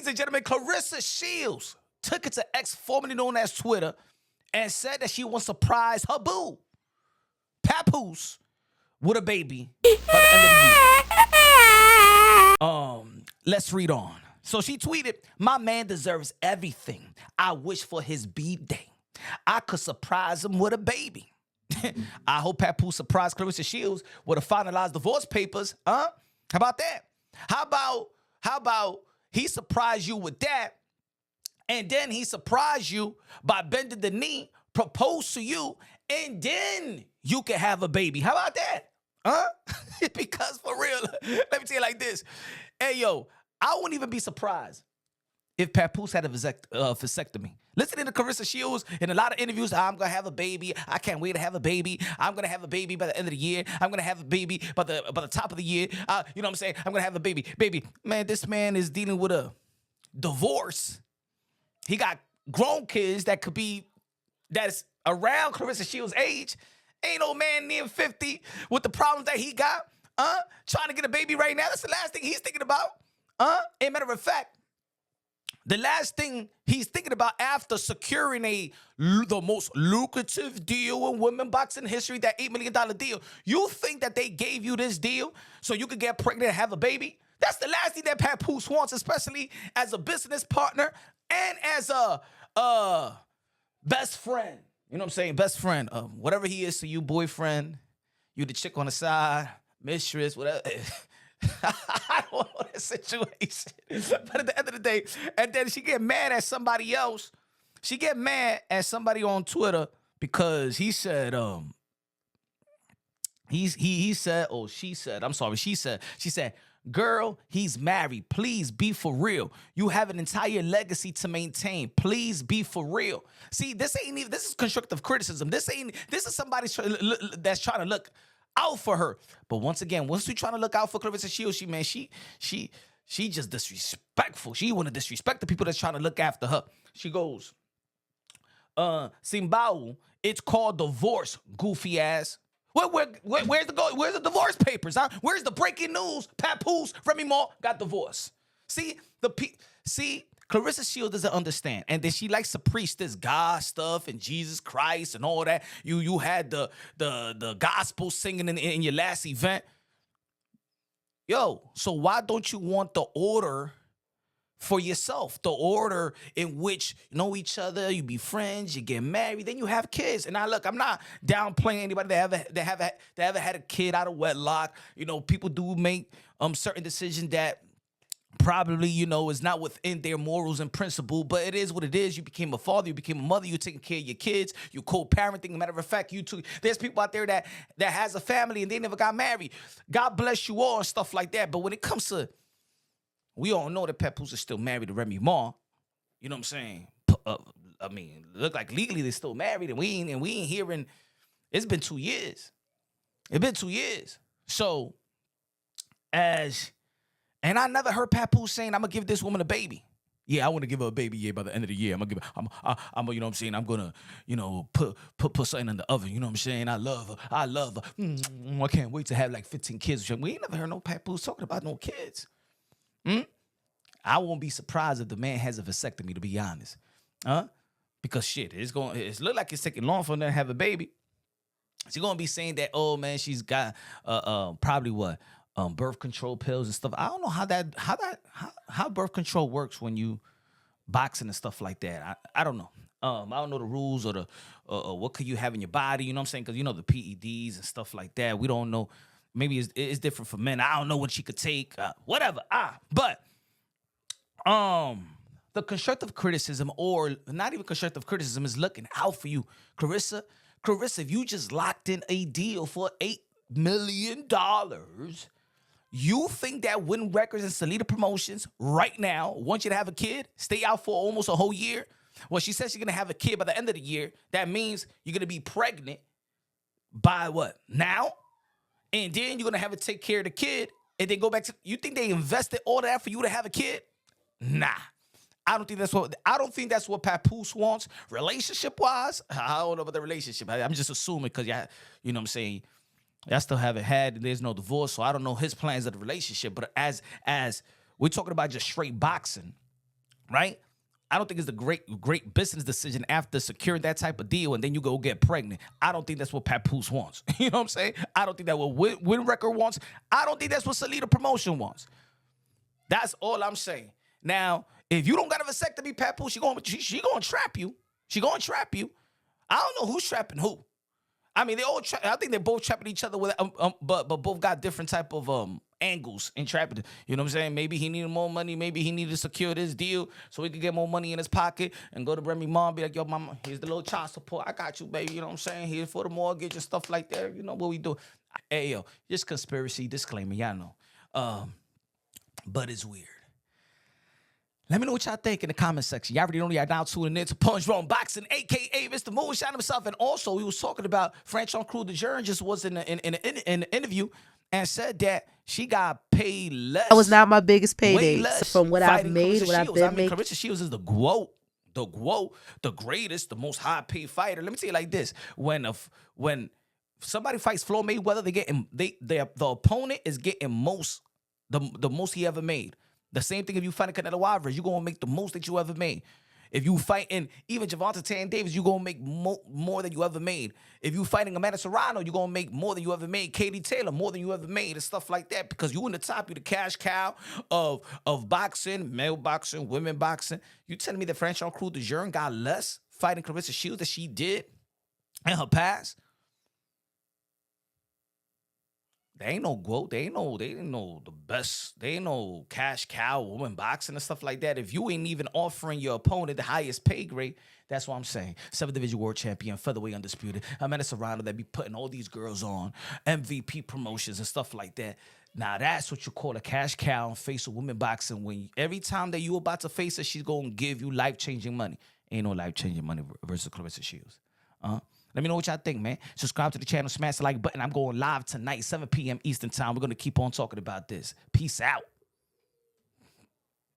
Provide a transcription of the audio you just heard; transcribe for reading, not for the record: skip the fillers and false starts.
Ladies and gentlemen, Claressa Shields took it to X, formerly known as Twitter, and said that she wants to surprise her boo, Papoose, with a baby by the end of the year. Let's read on. So she tweeted, "My man deserves everything. I wish for his B-day. I could surprise him with a baby." I hope Papoose surprised Claressa Shields with a finalized divorce papers. How about that? How about he surprised you with that, and then he surprised you by bending the knee, propose to you, and then you can have a baby. How about that? Because for real, let me tell you like this. Hey, yo, I wouldn't even be surprised if Papoose had a vasectomy. Listening to Claressa Shields in a lot of interviews, I'm going to have a baby. I can't wait to have a baby. I'm going to have a baby by the end of the year. I'm going to have a baby by the top of the year. You know what I'm saying? I'm going to have a baby. Baby, man, this man is dealing with a divorce. He got grown kids that's around Claressa Shields' age. Ain't no man near 50 with the problems that he got, trying to get a baby right now. That's the last thing he's thinking about. And matter of fact, the last thing he's thinking about after securing the most lucrative deal in women boxing history, that $8 million deal. You think that they gave you this deal so you could get pregnant and have a baby? That's the last thing that Papoose wants, especially as a business partner and as a best friend. You know what I'm saying? Best friend. Whatever he is to you, boyfriend, you the chick on the side, mistress, whatever. I don't know that situation. But at the end of the day, and then she get mad at somebody else. She get mad at somebody on Twitter because he said, he said, oh, she said, I'm sorry, she said, "Girl, he's married. Please be for real. You have an entire legacy to maintain. Please be for real." See, this is constructive criticism. This is somebody that's trying to look out for her. But once again, once we trying to look out for Claressa Shields, she just disrespectful. She want to disrespect the people that's trying to look after her. She goes, "Simbao, it's called divorce, goofy ass. Where's the divorce papers, huh? Where's the breaking news? Papoose, Remy got divorced." See, Claressa Shields doesn't understand. And then she likes to preach this God stuff and Jesus Christ and all that. You had the gospel singing in your last event. Yo, so why don't you want the order for yourself? The order in which you know each other, you be friends, you get married, then you have kids. And now look, I'm not downplaying anybody that ever had a kid out of wedlock. You know, people do make certain decisions that probably, you know, is not within their morals and principle, but it is what it is. You became a father, you became a mother, you're taking care of your kids, you're co-parenting. Matter of fact, there's people out there that has a family and they never got married. God bless you all and stuff like that. But when it comes to, we all know that Papoose is still married to Remy Ma. You know what I'm saying? I mean, look like legally they're still married, and we ain't hearing. It's been 2 years. It's been 2 years. So, and I never heard Papoose saying, "I'm gonna give this woman a baby." Yeah, I want to give her a baby. Yeah, by the end of the year, I'm gonna you know what I'm saying, I'm gonna, you know, put something in the oven. You know what I'm saying? I love her. I can't wait to have like 15 kids. We ain't never heard no Papoose talking about no kids. I won't be surprised if the man has a vasectomy, to be honest. Because shit, it's look like it's taking long for them to have a baby. She's gonna be saying that, oh man, she's got probably what? Birth control pills and stuff. I don't know how birth control works when you boxing and stuff like that. I don't know. I don't know the rules or the what could you have in your body. You know what I'm saying? Because you know the PEDs and stuff like that. We don't know. Maybe it's different for men. I don't know what she could take. Whatever. But the constructive criticism, or not even constructive criticism, is looking out for you, Claressa. Claressa, if you just locked in a deal for $8 million. You think that Win Records and Salida Promotions right now want you to have a kid, stay out for almost a whole year? Well, she says she's going to have a kid by the end of the year. That means you're going to be pregnant by what? Now? And then you're going to have to take care of the kid and then go back to, you think they invested all that for you to have a kid? Nah. I don't think that's what Papoose wants. Relationship-wise, I don't know about the relationship. I'm just assuming because, you know what I'm saying, I still haven't had, there's no divorce, so I don't know his plans of the relationship. But as we're talking about just straight boxing, right? I don't think it's a great business decision after securing that type of deal and then you go get pregnant. I don't think that's what Papoose wants. You know what I'm saying? I don't think that what Win Record wants. I don't think that's what Salida Promotion wants. That's all I'm saying. Now, if you don't got a vasectomy, Papoose, she gonna trap you. She gonna trap you. I don't know who's trapping who. I mean, I think they're both trapping each other with, but both got different type of angles in trapping. You know what I'm saying? Maybe he needed more money. Maybe he needed to secure this deal so he could get more money in his pocket and go to Remy mom and be like, yo, mama, here's the little child support. I got you, baby. You know what I'm saying? Here's for the mortgage and stuff like that. You know what we do? Hey, yo, just conspiracy disclaimer. Y'all know. But it's weird. Let me know what y'all think in the comment section. Y'all already know y'all now tuning in to Punch Wrong Boxing, a.k.a. Mr. Moonshine himself. And also, we was talking about Franchon Crew. The Juror just was in an interview and said that she got paid less. That was not my biggest payday. So from what I've made, what I've been making. Claressa Shields is the greatest, the most high-paid fighter. Let me tell you like this. When somebody fights Floyd Mayweather, the opponent is getting the most he ever made. The same thing if you fight in Canelo Alvarez, you're going to make the most that you ever made. If you fight in even Gervonta Tank Davis, you're going to make more than you ever made. If you fighting Amanda Serrano, you're going to make more than you ever made. Katie Taylor, more than you ever made, and stuff like that. Because you in the top, you the cash cow of boxing, male boxing, women boxing. You telling me that Franchon Crew, the Juror, got less fighting Claressa Shields that she did in her past? They ain't no GOAT. They ain't no the best. They ain't no cash cow, woman boxing and stuff like that. If you ain't even offering your opponent the highest pay grade, that's what I'm saying. 7th Division World Champion, featherweight undisputed. Amanda Serrano that be putting all these girls on MVP promotions and stuff like that. Now that's what you call a cash cow and face of women boxing. When every time that you about to face her, she's gonna give you life-changing money. Ain't no life-changing money versus Claressa Shields. Let me know what y'all think, man. Subscribe to the channel, smash the like button. I'm going live tonight, 7 p.m. Eastern time. We're going to keep on talking about this. Peace out.